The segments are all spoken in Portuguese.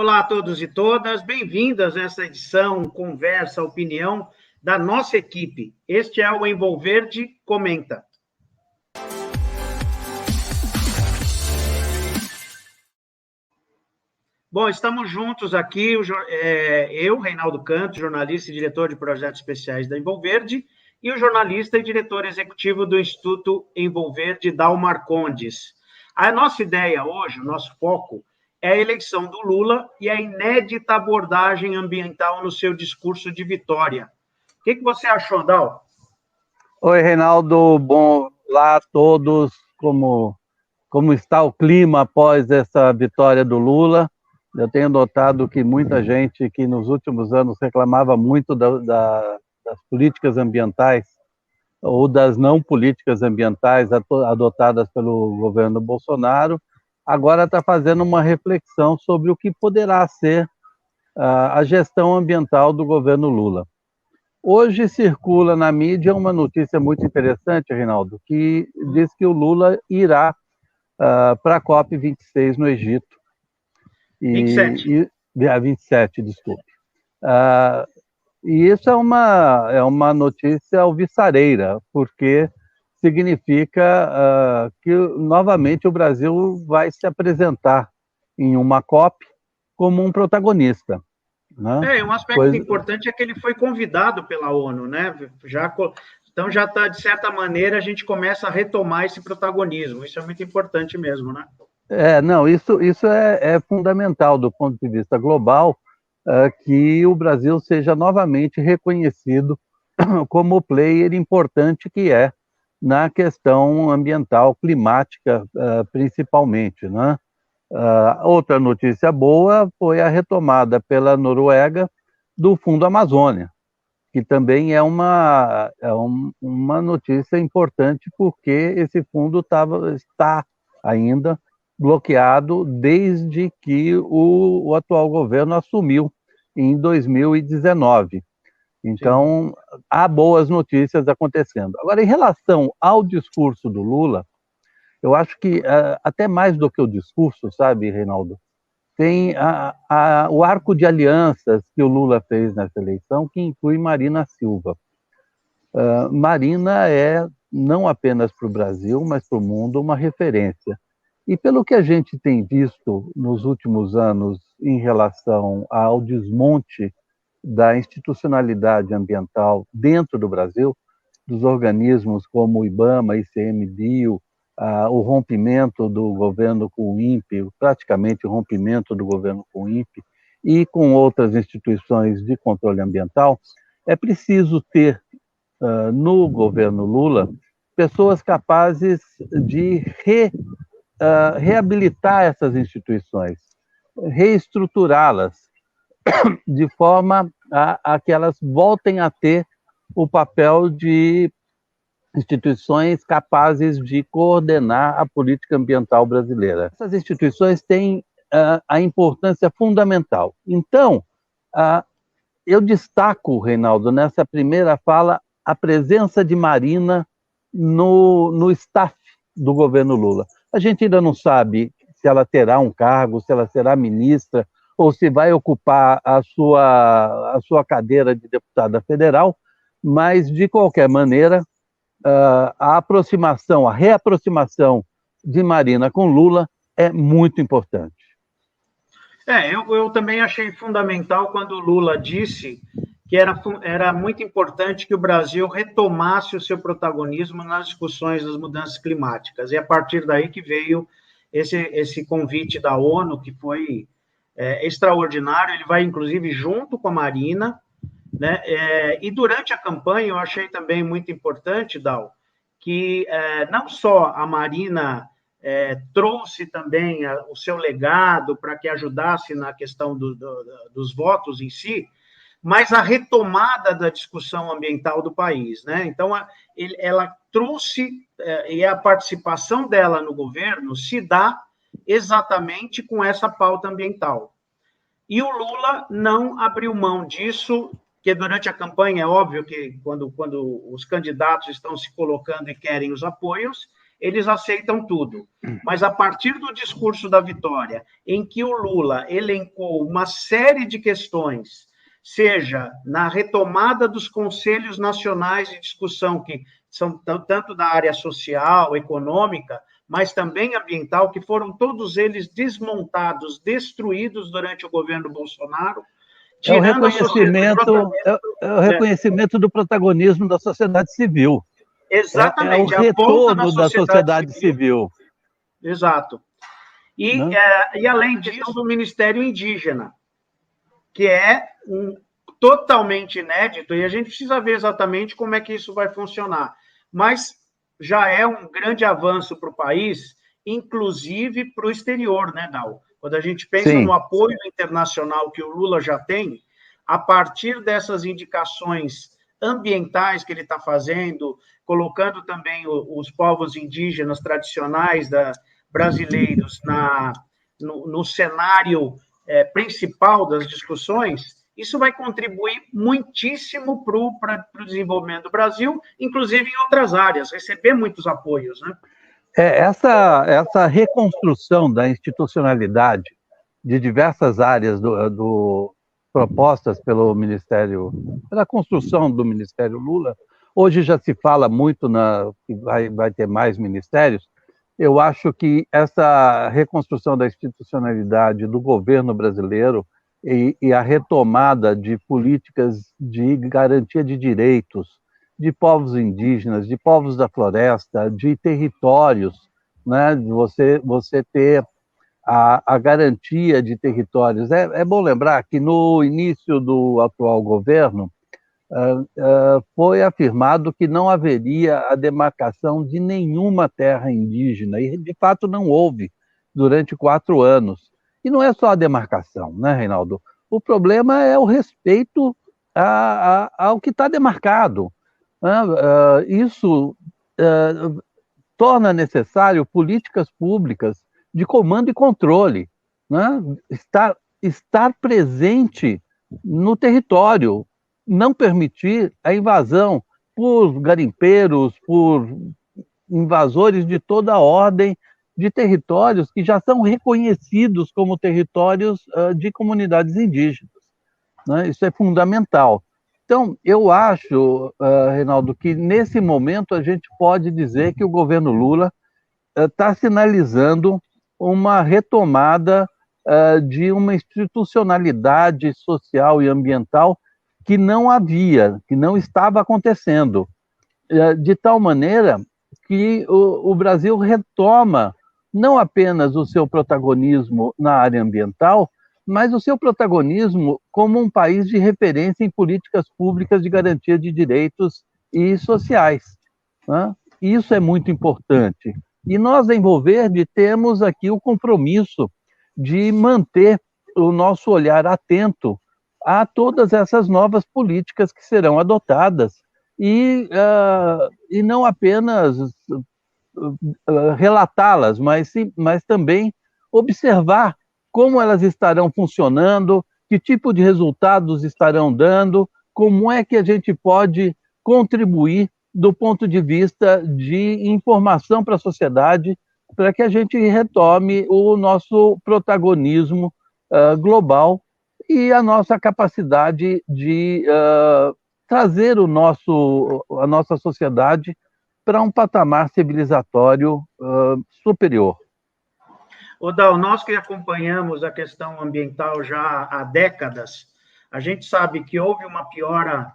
Olá a todos e todas, bem-vindas a essa edição Conversa Opinião da nossa equipe. Este é o Envolverde Comenta. Bom, estamos juntos aqui, eu, Reinaldo Canto, jornalista e diretor de projetos especiais da Envolverde, e o jornalista e diretor executivo do Instituto Envolverde, Dalmar Condes. A nossa ideia hoje, o nosso foco, é a eleição do Lula e a inédita abordagem ambiental no seu discurso de vitória. O que você achou, Dal? Oi, Reinaldo. Bom, lá a todos. Como está o clima após essa vitória do Lula? Eu tenho notado que muita gente que nos últimos anos reclamava muito das políticas ambientais ou das não políticas ambientais adotadas pelo governo Bolsonaro, agora está fazendo uma reflexão sobre o que poderá ser a gestão ambiental do governo Lula. Hoje circula na mídia uma notícia muito interessante, Reinaldo, que diz que o Lula irá para a COP26 no Egito. 27, desculpe. E isso é uma notícia alvissareira, porque significa que novamente o Brasil vai se apresentar em uma COP como um protagonista. Né? Um aspecto importante é que ele foi convidado pela ONU, né? Então já está, de certa maneira, a gente começa a retomar esse protagonismo. Isso é muito importante mesmo, né? Isso é fundamental do ponto de vista global, que o Brasil seja novamente reconhecido como o player importante que é na questão ambiental, climática, principalmente, né? Outra notícia boa foi a retomada pela Noruega do Fundo Amazônia, que também é uma notícia importante, porque esse fundo está ainda bloqueado desde que o atual governo assumiu em 2019. Então, há boas notícias acontecendo. Agora, em relação ao discurso do Lula, eu acho que até mais do que o discurso, sabe, Reinaldo, tem o arco de alianças que o Lula fez nessa eleição, que inclui Marina Silva. Marina é, não apenas para o Brasil, mas para o mundo, uma referência. E pelo que a gente tem visto nos últimos anos em relação ao desmonte da institucionalidade ambiental dentro do Brasil, dos organismos como o IBAMA, ICMBio, o rompimento do governo com o INPE, praticamente o rompimento do governo com o INPE, e com outras instituições de controle ambiental, é preciso ter no governo Lula pessoas capazes de reabilitar essas instituições, reestruturá-las, de forma a que elas voltem a ter o papel de instituições capazes de coordenar a política ambiental brasileira. Essas instituições têm a importância fundamental. Então, eu destaco, Reinaldo, nessa primeira fala, a presença de Marina no staff do governo Lula. A gente ainda não sabe se ela terá um cargo, se ela será ministra, ou se vai ocupar a sua cadeira de deputada federal, mas, de qualquer maneira, a reaproximação de Marina com Lula é muito importante. Eu também achei fundamental quando o Lula disse que era muito importante que o Brasil retomasse o seu protagonismo nas discussões das mudanças climáticas. E a partir daí que veio esse convite da ONU, que foi extraordinário. Ele vai, inclusive, junto com a Marina, né? E durante a campanha, eu achei também muito importante, Dal, que não só a Marina trouxe também o seu legado para que ajudasse na questão dos votos em si, mas a retomada da discussão ambiental do país, né? Então, ela trouxe, e a participação dela no governo se dá exatamente com essa pauta ambiental. E o Lula não abriu mão disso, que durante a campanha, é óbvio que quando os candidatos estão se colocando e querem os apoios, eles aceitam tudo. Mas a partir do discurso da vitória, em que o Lula elencou uma série de questões, seja na retomada dos conselhos nacionais de discussão, que são tanto da área social, econômica, mas também ambiental, que foram todos eles desmontados, destruídos durante o governo Bolsonaro, tirando a sociedade... É o reconhecimento do protagonismo da sociedade civil. Exatamente. É o retorno da sociedade civil. Exato. E além disso, o Ministério Indígena, que é totalmente inédito, e a gente precisa ver exatamente como é que isso vai funcionar. Mas já é um grande avanço para o país, inclusive para o exterior, né, Dal? Quando a gente pensa no apoio internacional que o Lula já tem, a partir dessas indicações ambientais que ele está fazendo, colocando também os povos indígenas tradicionais brasileiros no cenário principal das discussões, isso vai contribuir muitíssimo para o desenvolvimento do Brasil, inclusive em outras áreas, receber muitos apoios, né? Essa reconstrução da institucionalidade de diversas áreas propostas pelo Ministério, pela construção do Ministério Lula, hoje já se fala muito que vai ter mais ministérios. Eu acho que essa reconstrução da institucionalidade do governo brasileiro e a retomada de políticas de garantia de direitos de povos indígenas, de povos da floresta, de territórios, né? Você ter a garantia de territórios. É bom lembrar que no início do atual governo foi afirmado que não haveria a demarcação de nenhuma terra indígena, e de fato não houve durante 4 anos. E não é só a demarcação, né, Reinaldo? O problema é o respeito ao que está demarcado. Isso torna necessário políticas públicas de comando e controle, né? Estar presente no território, não permitir a invasão por garimpeiros, por invasores de toda a ordem, de territórios que já são reconhecidos como territórios de comunidades indígenas, né? Isso é fundamental. Então, eu acho, Reinaldo, que nesse momento a gente pode dizer que o governo Lula está sinalizando uma retomada de uma institucionalidade social e ambiental que não havia, que não estava acontecendo, de tal maneira que o Brasil retoma não apenas o seu protagonismo na área ambiental, mas o seu protagonismo como um país de referência em políticas públicas de garantia de direitos e sociais, né? Isso é muito importante. E nós, da Envolverde, temos aqui o compromisso de manter o nosso olhar atento a todas essas novas políticas que serão adotadas e não apenas relatá-las, mas também observar como elas estarão funcionando, que tipo de resultados estarão dando, como é que a gente pode contribuir do ponto de vista de informação para a sociedade, para que a gente retome o nosso protagonismo global e a nossa capacidade de trazer a nossa sociedade para um patamar civilizatório superior. Dal, nós que acompanhamos a questão ambiental já há décadas, a gente sabe que houve uma piora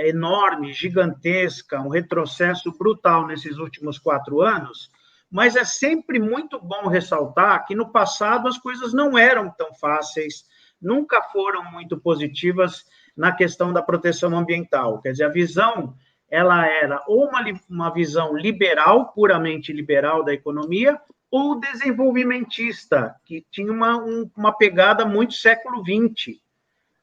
enorme, gigantesca, um retrocesso brutal nesses últimos 4 anos, mas é sempre muito bom ressaltar que no passado as coisas não eram tão fáceis, nunca foram muito positivas na questão da proteção ambiental. Quer dizer, a visão ela era ou uma visão liberal, puramente liberal da economia, ou desenvolvimentista, que tinha uma pegada muito século XX,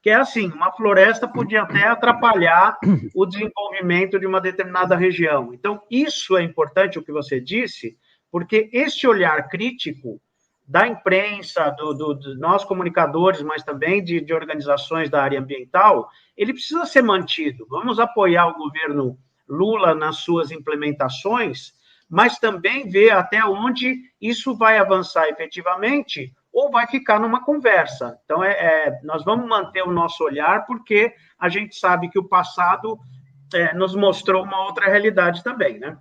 que é assim, uma floresta podia até atrapalhar o desenvolvimento de uma determinada região. Então, isso é importante, o que você disse, porque esse olhar crítico da imprensa, de nós comunicadores, mas também de organizações da área ambiental, ele precisa ser mantido. Vamos apoiar o governo Lula nas suas implementações, mas também ver até onde isso vai avançar efetivamente ou vai ficar numa conversa. Então, nós vamos manter o nosso olhar, porque a gente sabe que o passado nos mostrou uma outra realidade também, né?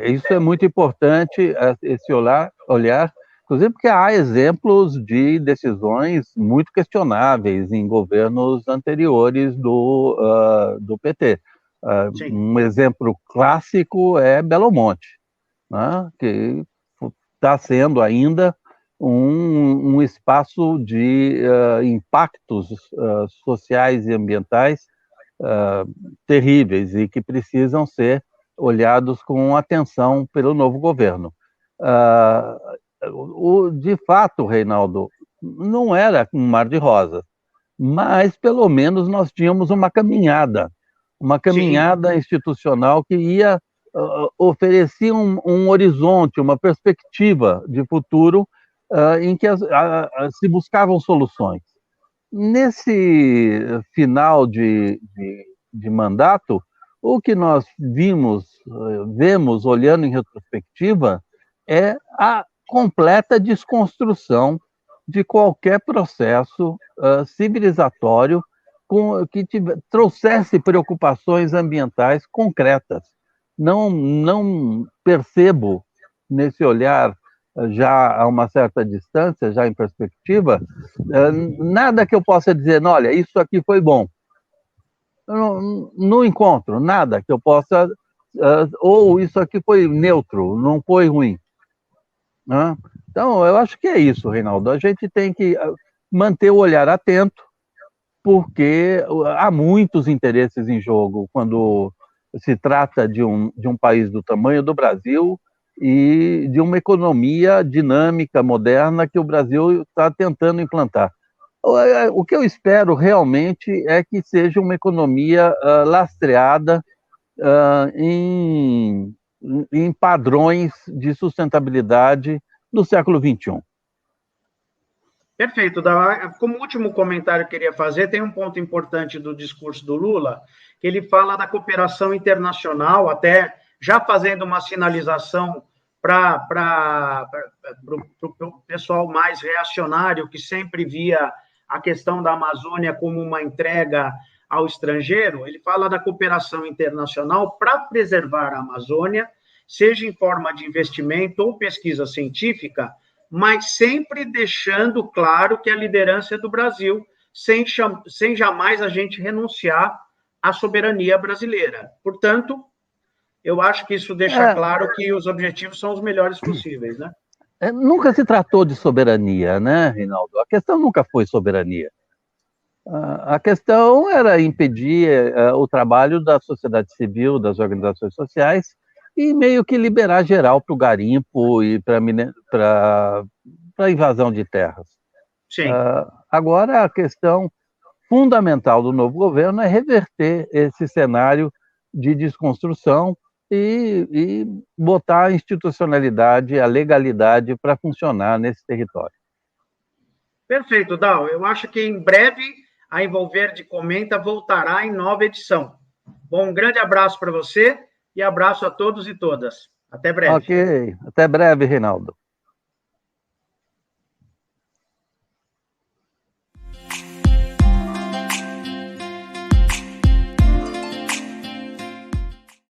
Isso é muito importante, esse olhar, inclusive porque há exemplos de decisões muito questionáveis em governos anteriores do PT. Um exemplo clássico é Belo Monte, né, que está sendo ainda um espaço de impactos sociais e ambientais terríveis e que precisam ser olhados com atenção pelo novo governo. De fato, Reinaldo, não era um mar de rosas, mas pelo menos nós tínhamos uma caminhada institucional que ia oferecer um horizonte, uma perspectiva de futuro em que se buscavam soluções. Nesse final de mandato, o que nós vemos, olhando em retrospectiva, é a completa desconstrução de qualquer processo civilizatório que trouxesse preocupações ambientais concretas. Não percebo nesse olhar, já a uma certa distância, já em perspectiva, nada que eu possa dizer, olha, isso aqui foi bom. Eu não encontro nada que eu possa, ou isso aqui foi neutro, não foi ruim. Né? Então, eu acho que é isso, Reinaldo. A gente tem que manter o olhar atento, porque há muitos interesses em jogo quando se trata de um país do tamanho do Brasil e de uma economia dinâmica, moderna, que o Brasil está tentando implantar. O que eu espero realmente é que seja uma economia lastreada em padrões de sustentabilidade do século XXI. Perfeito. Como último comentário que eu queria fazer, tem um ponto importante do discurso do Lula, que ele fala da cooperação internacional, até já fazendo uma sinalização para o pessoal mais reacionário, que sempre via a questão da Amazônia como uma entrega ao estrangeiro. Ele fala da cooperação internacional para preservar a Amazônia, seja em forma de investimento ou pesquisa científica, mas sempre deixando claro que a liderança é do Brasil, sem jamais a gente renunciar à soberania brasileira. Portanto, eu acho que isso deixa claro que os objetivos são os melhores possíveis, né? Nunca se tratou de soberania, né, Reinaldo? A questão nunca foi soberania. A questão era impedir o trabalho da sociedade civil, das organizações sociais, e meio que liberar geral para o garimpo e para a invasão de terras. Sim. Agora, a questão fundamental do novo governo é reverter esse cenário de desconstrução e botar a institucionalidade, a legalidade para funcionar nesse território. Perfeito, Dal. Eu acho que em breve a Envolverde Comenta voltará em nova edição. Bom, um grande abraço para você e abraço a todos e todas. Até breve. Ok, até breve, Reinaldo.